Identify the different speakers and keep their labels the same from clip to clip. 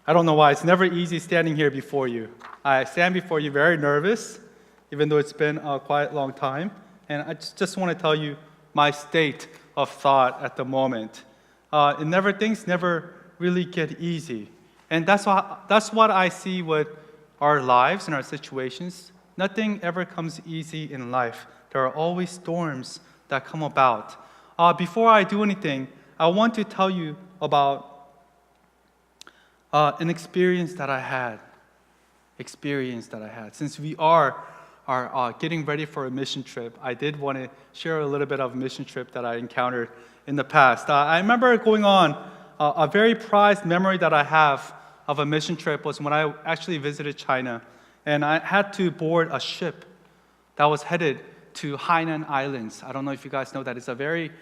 Speaker 1: I don't know why. It's never easy standing here before you. I stand before you very nervous, even though it's been a quite long time. And I just want to tell you my state of thought at the moment. Things never really get easy. And that's what I see with our lives and our situations. Nothing ever comes easy in life. There are always storms that come about. Before I do anything, I want to tell you about an experience that I had. Since we are getting ready for a mission trip, I did want to share a little bit of a mission trip that I encountered in the past. I remember going on a very prized memory that I have of a mission trip was when I actually visited China, and I had to board a ship that was headed to Hainan Islands. I don't know if you guys know that. It's a very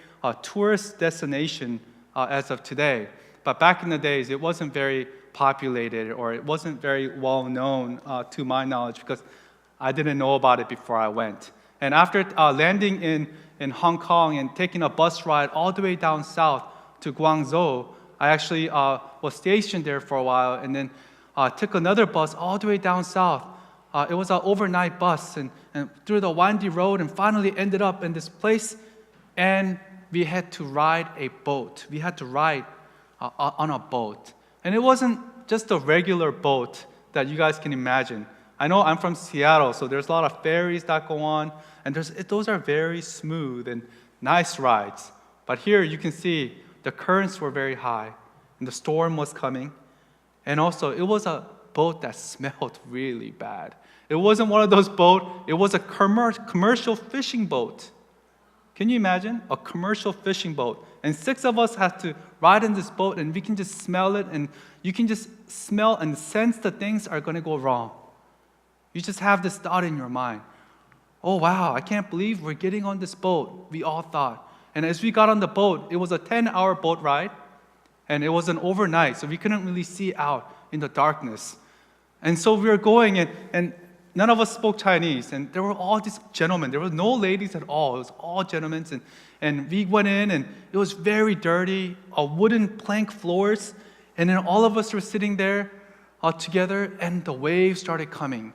Speaker 1: tourist destination as of today. But back in the days, it wasn't very populated, or it wasn't very well known to my knowledge, because I didn't know about it before I went. And after landing in Hong Kong and taking a bus ride all the way down south to Guangzhou, I actually was stationed there for a while, and then took another bus all the way down south. It was an overnight bus, and through the windy road, and finally ended up in this place, and we had to ride a boat. We had to ride on a boat. And it wasn't just a regular boat that you guys can imagine. I know I'm from Seattle, so there's a lot of ferries that go on, and those are very smooth and nice rides. But here you can see the currents were very high, and the storm was coming. And also, it was a boat that smelled really bad. It wasn't one of those boats, it was a commercial fishing boat. Can you imagine? A commercial fishing boat. And 6 of us had to ride in this boat, and we can just smell it, and you can just smell and sense that things are going to go wrong. You just have this thought in your mind. Oh, wow, I can't believe we're getting on this boat, we all thought. And as we got on the boat, it was a 10-hour boat ride, and it was an overnight, so we couldn't really see out in the darkness. And so we were going, and none of us spoke Chinese, and there were all these gentlemen. There were no ladies at all. It was all gentlemen, and we went in, and it was very dirty, wooden plank floors, and then all of us were sitting there together, and the waves started coming.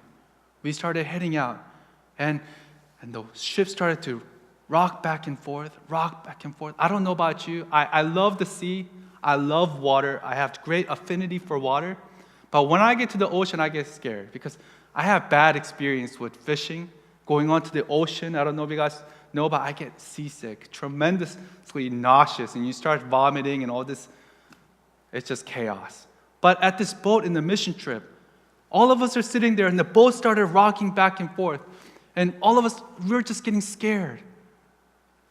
Speaker 1: We started heading out, and the ship started to rock back and forth. I don't know about you. I love the sea. I love water. I have great affinity for water. But when I get to the ocean, I get scared because I have bad experience with fishing, going onto the ocean. I don't know if you guys know, but I get seasick, tremendously nauseous, and you start vomiting and all this. It's just chaos. But at this boat in the mission trip, all of us are sitting there, and the boat started rocking back and forth. And all of us, we were just getting scared.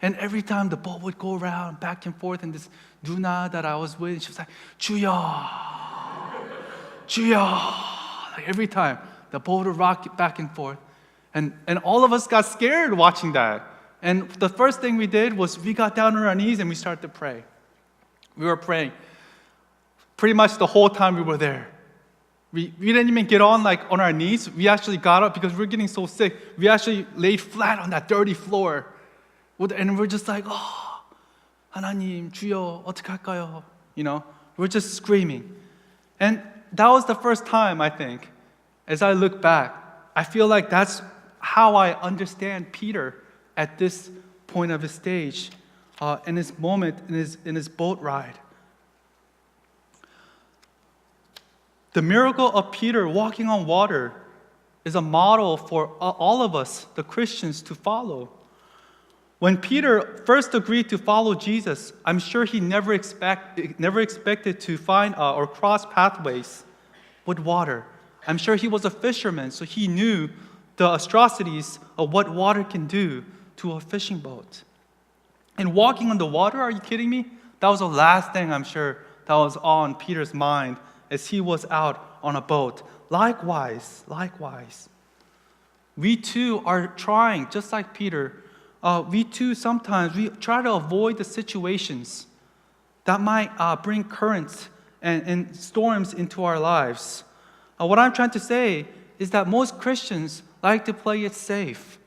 Speaker 1: And every time the boat would go around back and forth, and this Duna that I was with, she was like, 주여, 주여. Like every time, the boat would rock back and forth. And all of us got scared watching that. And the first thing we did was we got down on our knees and we started to pray. We were praying. Pretty much the whole time we were there. We didn't even get on on our knees. We actually got up because we were getting so sick. We actually laid flat on that dirty floor. And we're just like, oh, 하나님, 주여, 어떡할까요? We're just screaming. And that was the first time, I think, as I look back, I feel like that's how I understand Peter at this point of his stage, in his moment, in his boat ride. The miracle of Peter walking on water is a model for all of us, the Christians, to follow. When Peter first agreed to follow Jesus, I'm sure he never expected to find or cross pathways with water. I'm sure he was a fisherman, so he knew the atrocities of what water can do to a fishing boat. And walking on the water, are you kidding me? That was the last thing I'm sure that was on Peter's mind as he was out on a boat. Likewise, we too are trying, just like Peter, we too sometimes we try to avoid the situations that might bring currents and storms into our lives. What I'm trying to say is that most Christians like to play it safe.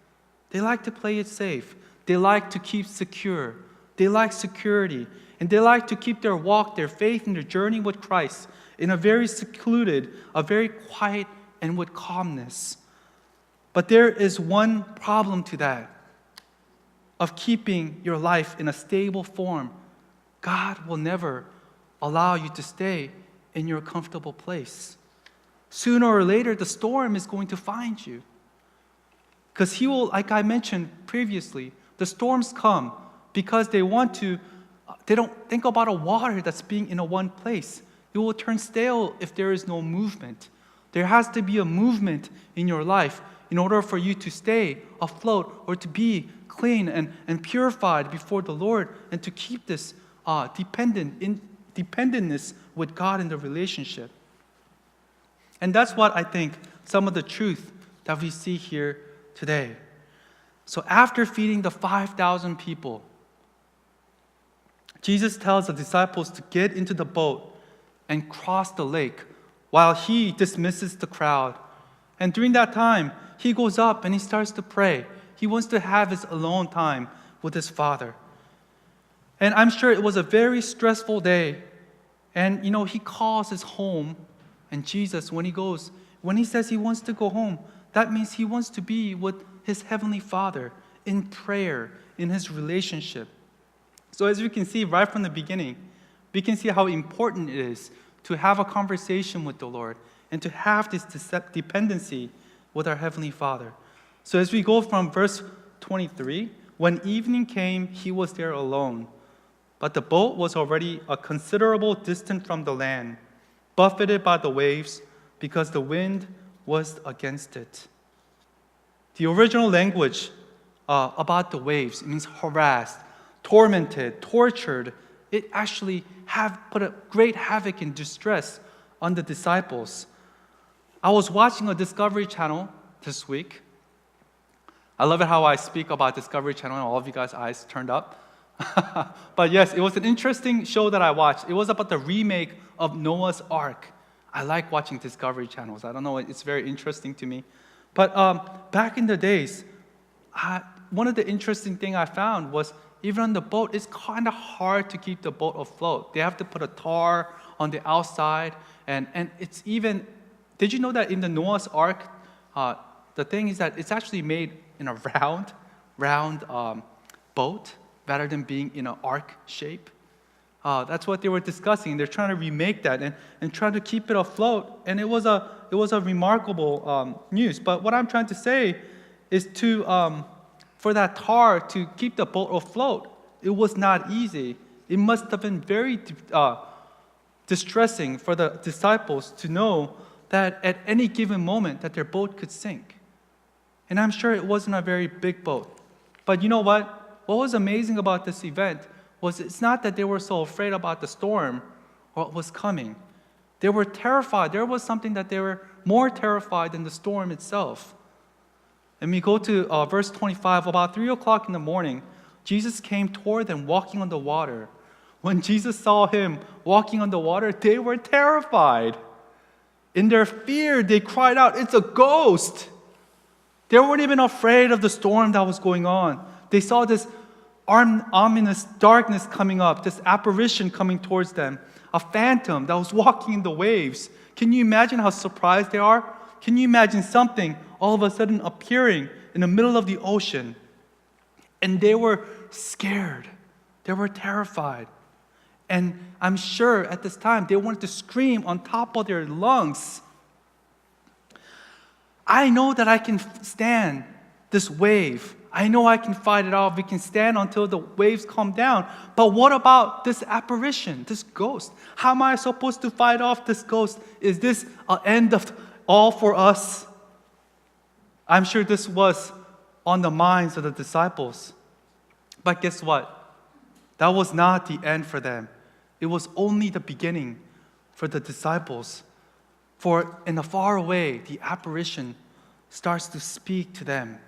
Speaker 1: They like to play it safe. They like to keep secure. They like security. And they like to keep their walk, their faith, and their journey with Christ in a very secluded, a very quiet, and with calmness. But there is one problem to that, of keeping your life in a stable form. God will never allow you to stay in your comfortable place. Sooner or later, the storm is going to find you. Because He will, like I mentioned previously, the storms come because they don't think about a water that's being in a one place. It will turn stale if there is no movement. There has to be a movement in your life in order for you to stay afloat or to be clean and purified before the Lord and to keep this dependentness with God in the relationship. And that's what I think some of the truth that we see here today. So after feeding the 5,000 people, Jesus tells the disciples to get into the boat and cross the lake while He dismisses the crowd. And during that time, He goes up and He starts to pray. He wants to have His alone time with His Father. And I'm sure it was a very stressful day. And He calls His home. And Jesus, when He says He wants to go home, that means He wants to be with His Heavenly Father in prayer, in His relationship. So as we can see right from the beginning, we can see how important it is to have a conversation with the Lord and to have this dependency with our Heavenly Father. So as we go from verse 23, when evening came, He was there alone. But the boat was already a considerable distance from the land, buffeted by the waves because the wind was against it. The original language about the waves means harassed, tormented, tortured. It actually put a great havoc and distress on the disciples. I was watching a Discovery Channel this week. I love it how I speak about Discovery Channel and all of you guys' eyes turned up. But yes, it was an interesting show that I watched. It was about the remake of Noah's Ark. I like watching Discovery Channels. I don't know, it's very interesting to me. But back in the days, one of the interesting things I found was even on the boat, it's kind of hard to keep the boat afloat. They have to put a tar on the outside. And it's even, did you know that in the Noah's Ark, the thing is that it's actually made in a round boat rather than being in an ark shape? That's what they were discussing. They're trying to remake that and try to keep it afloat. And it was a remarkable news. But what I'm trying to say is for that tar to keep the boat afloat, it was not easy. It must have been very distressing for the disciples to know that at any given moment that their boat could sink. And I'm sure it wasn't a very big boat. But you know what? What was amazing about this event was it's not that they were so afraid about the storm or what was coming. They were terrified. There was something that they were more terrified than the storm itself. And we go to verse 25. About 3 o'clock in the morning, Jesus came toward them walking on the water. When Jesus saw Him walking on the water, they were terrified. In their fear, they cried out, "It's a ghost!" They weren't even afraid of the storm that was going on. They saw this ominous darkness coming up, this apparition coming towards them, a phantom that was walking in the waves. Can you imagine how surprised they are? Can you imagine something all of a sudden appearing in the middle of the ocean? And they were scared. They were terrified. And I'm sure at this time they wanted to scream on top of their lungs. I know that I can stand this wave. I know I can fight it off. We can stand until the waves calm down. But what about this apparition, this ghost? How am I supposed to fight off this ghost? Is this an end of all for us? I'm sure this was on the minds of the disciples. But guess what? That was not the end for them. It was only the beginning for the disciples. For in the far away, the apparition starts to speak to them.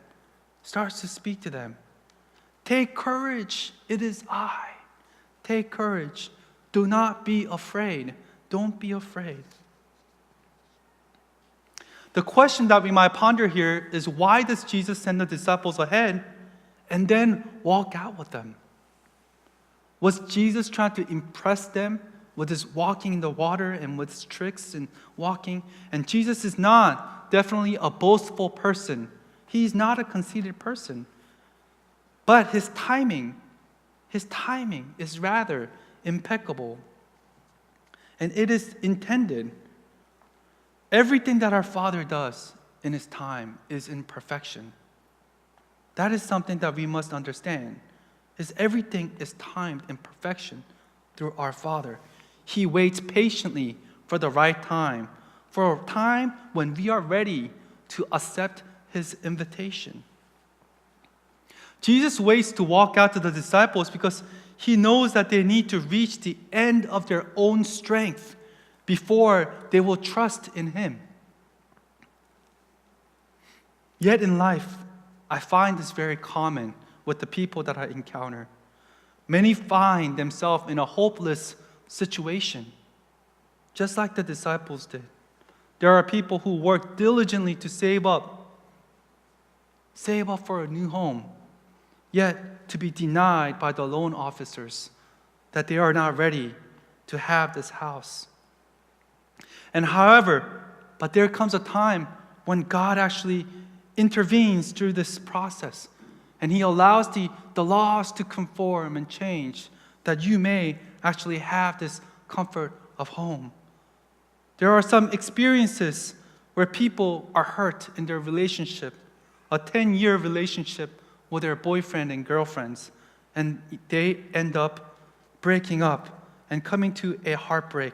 Speaker 1: Take courage, it is I. Take courage. Do not be afraid. Don't be afraid. The question that we might ponder here is, why does Jesus send the disciples ahead and then walk out with them? Was Jesus trying to impress them with his walking in the water and with his tricks and walking? And Jesus is not definitely a boastful person. He's not a conceited person. But his timing is rather impeccable. And it is intended. Everything that our Father does in his time is in perfection. That is something that we must understand. Is everything is timed in perfection through our Father. He waits patiently for the right time, for a time when we are ready to accept his invitation. Jesus waits to walk out to the disciples because he knows that they need to reach the end of their own strength before they will trust in him. Yet in life, I find this very common with the people that I encounter. Many find themselves in a hopeless situation, just like the disciples did. There are people who work diligently to save up for a new home, yet to be denied by the loan officers that they are not ready to have this house. And but there comes a time when God actually intervenes through this process, and he allows the laws to conform and change, that you may actually have this comfort of home. There are some experiences where people are hurt in their relationship, a 10-year relationship with their boyfriend and girlfriends, and they end up breaking up and coming to a heartbreak.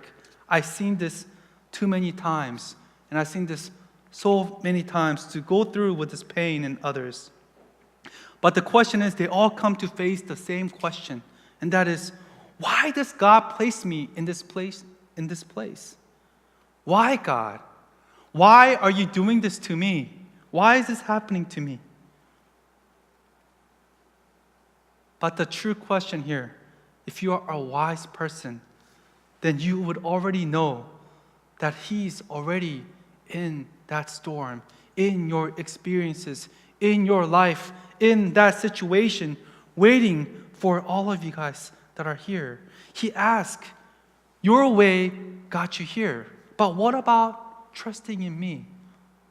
Speaker 1: I've seen this too many times, and I've seen this so many times to go through with this pain in others. But the question is, they all come to face the same question, and that is, why does God place me in this place? Why, God? Why are you doing this to me? Why is this happening to me? But the true question here, if you are a wise person, then you would already know that he's already in that storm, in your experiences, in your life, in that situation, waiting for all of you guys that are here. He asked, your way got you here, but what about trusting in me?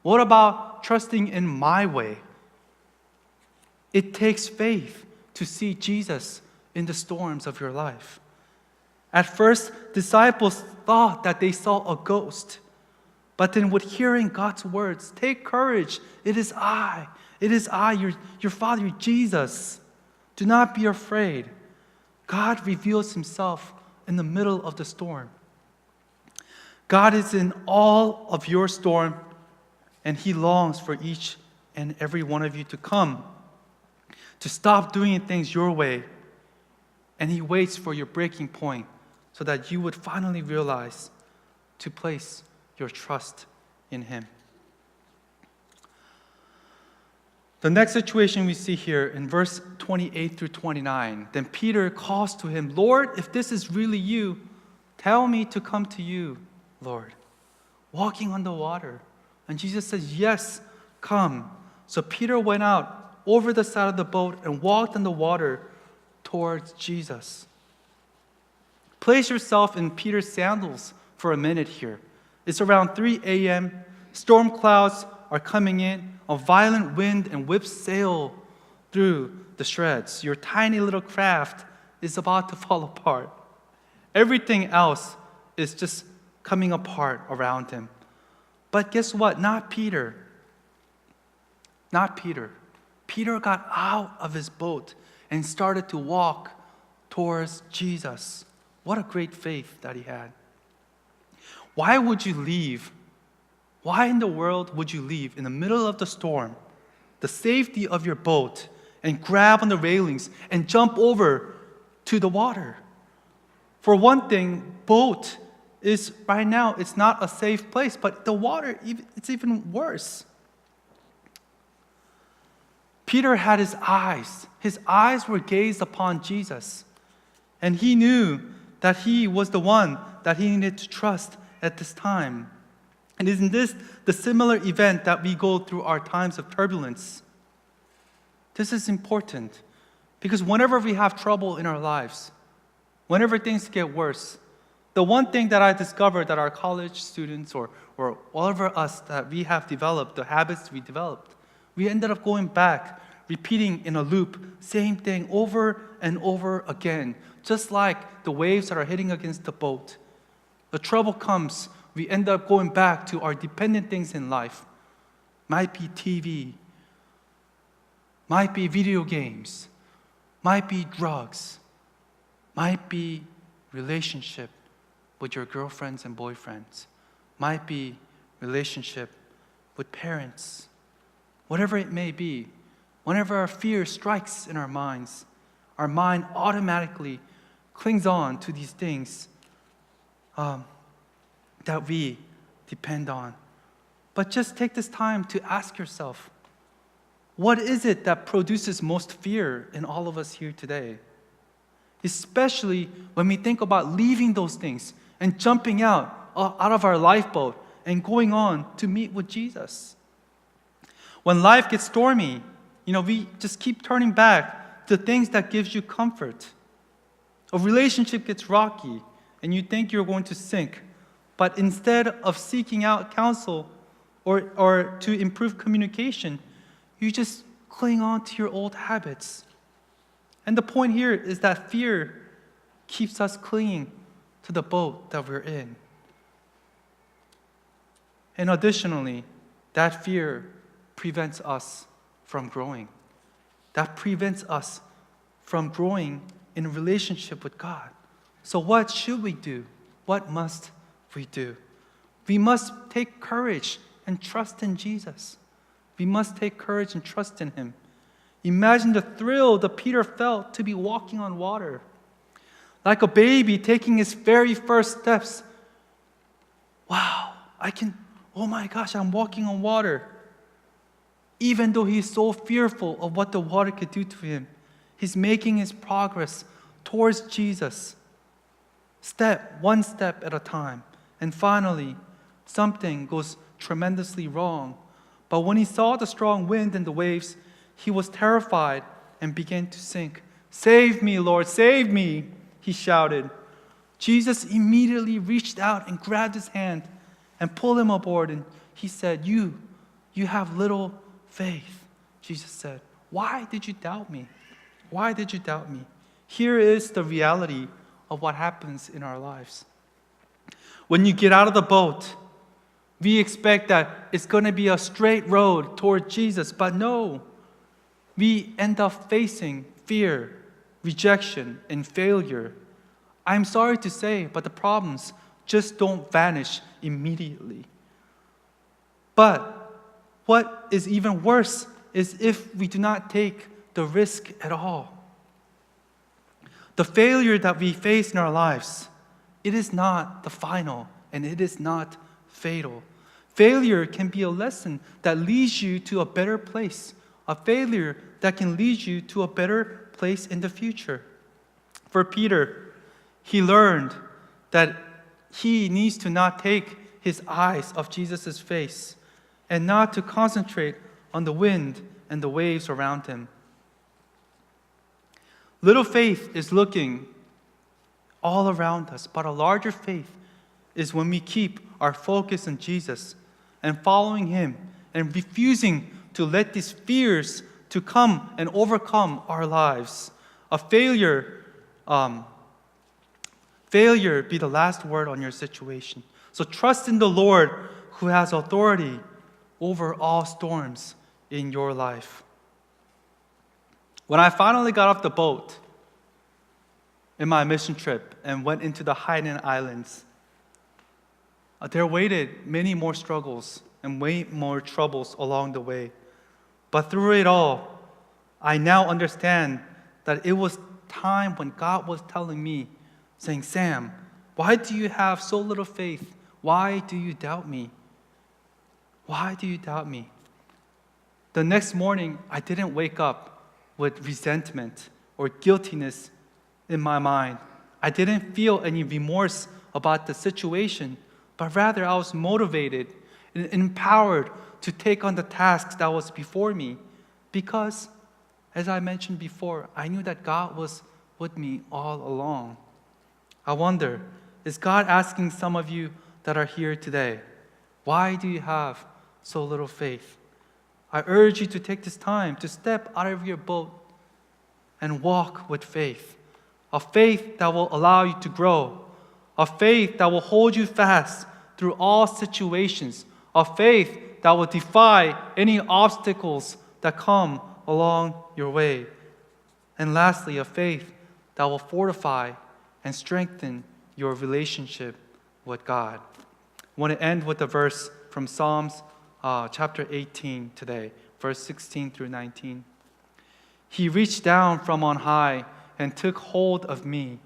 Speaker 1: What about trusting in my way? It takes faith to see Jesus in the storms of your life. At first, disciples thought that they saw a ghost. But then with hearing God's words, take courage. It is I, your Father, Jesus. Do not be afraid. God reveals himself in the middle of the storm. God is in all of your storm, and he longs for each and every one of you to come, to stop doing things your way. And he waits for your breaking point so that you would finally realize to place your trust in him. The next situation we see here in verse 28 through 29. Then Peter calls to him, Lord, if this is really you, tell me to come to you, Lord. Walking on the water. And Jesus says, yes, come. So Peter went out over the side of the boat and walked on the water towards Jesus. Place yourself in Peter's sandals for a minute here. It's around 3 a.m. Storm clouds are coming in. A violent wind and whips sail through the shreds. Your tiny little craft is about to fall apart. Everything else is just coming apart around him. But guess what? Not Peter. Peter got out of his boat and started to walk towards Jesus. What a great faith that he had. Why would you leave? Why in the world would you leave in the middle of the storm, the safety of your boat, and grab on the railings and jump over to the water? For one thing, boat is right now, it's not a safe place, but the water, it's even worse. Peter had his eyes were gazed upon Jesus, and he knew that he was the one that he needed to trust at this time. And isn't this the similar event that we go through our times of turbulence? This is important because whenever we have trouble in our lives, whenever things get worse, the one thing that I discovered that our college students or all of us that we have developed, the habits we developed, we ended up going back, repeating in a loop, same thing over and over again, just like the waves that are hitting against the boat. The trouble comes, we end up going back to our dependent things in life. Might be TV, might be video games, might be drugs, might be relationship with your girlfriends and boyfriends, might be relationship with parents. Whatever it may be, whenever our fear strikes in our minds, our mind automatically clings on to these things that we depend on. But just take this time to ask yourself, what is it that produces most fear in all of us here today? Especially when we think about leaving those things and jumping out of our lifeboat and going on to meet with Jesus. When life gets stormy, we just keep turning back to things that gives you comfort. A relationship gets rocky and you think you're going to sink, but instead of seeking out counsel or to improve communication, you just cling on to your old habits. And the point here is that fear keeps us clinging to the boat that we're in. And additionally, that fear prevents us from growing. That prevents us from growing in a relationship with God. So what should we do? What must we do? We must take courage and trust in Jesus. We must take courage and trust in Him. Imagine the thrill that Peter felt to be walking on water. Like a baby taking his very first steps. Wow, oh my gosh, I'm walking on water. Even though he's so fearful of what the water could do to him, he's making his progress towards Jesus. One step at a time. And finally, something goes tremendously wrong. But when he saw the strong wind and the waves, he was terrified and began to sink. "Save me, Lord, save me," he shouted. Jesus immediately reached out and grabbed his hand and pulled him aboard. And he said, You have little faith. Jesus said, "Why did you doubt me? Why did you doubt me?" Here is the reality of what happens in our lives. When you get out of the boat, we expect that it's going to be a straight road toward Jesus, but no. We end up facing fear, rejection, and failure. I'm sorry to say, but the problems just don't vanish immediately. But what is even worse is if we do not take the risk at all. The failure that we face in our lives, it is not the final and it is not fatal. Failure can be a lesson that leads you to a better place. A failure that can lead you to a better place in the future. For Peter, he learned that he needs to not take his eyes off Jesus' face and not to concentrate on the wind and the waves around him. Little faith is looking all around us, but a larger faith is when we keep our focus on Jesus and following Him and refusing to let these fears to come and overcome our lives. A failure be the last word on your situation. So trust in the Lord who has authority over all storms in your life. When I finally got off the boat in my mission trip and went into the Hainan Islands, there waited many more struggles and way more troubles along the way. But through it all, I now understand that it was time when God was telling me, saying, "Sam, why do you have so little faith? Why do you doubt me? Why do you doubt me?" The next morning, I didn't wake up with resentment or guiltiness in my mind. I didn't feel any remorse about the situation, but rather I was motivated and empowered to take on the tasks that was before me because, as I mentioned before, I knew that God was with me all along. I wonder, is God asking some of you that are here today, why do you have so little faith? I urge you to take this time to step out of your boat and walk with faith. A faith that will allow you to grow. A faith that will hold you fast through all situations. A faith that will defy any obstacles that come along your way. And lastly, a faith that will fortify and strengthen your relationship with God. I want to end with a verse from Psalms chapter 18 today, verse 16 through 19. He reached down from on high and took hold of me.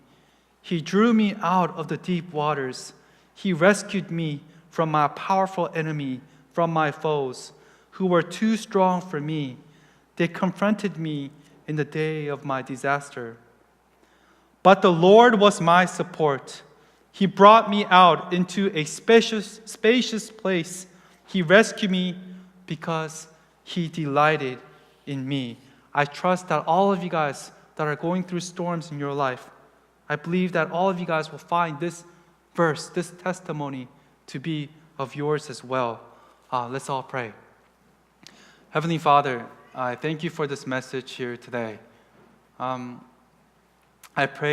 Speaker 1: He drew me out of the deep waters. He rescued me from my powerful enemy, from my foes, who were too strong for me. They confronted me in the day of my disaster. But the Lord was my support. He brought me out into a spacious place. He rescued me because He delighted in me. I trust that all of you guys that are going through storms in your life, I believe that all of you guys will find this verse, this testimony to be of yours as well. Let's all pray. Heavenly Father, I thank you for this message here today. I pray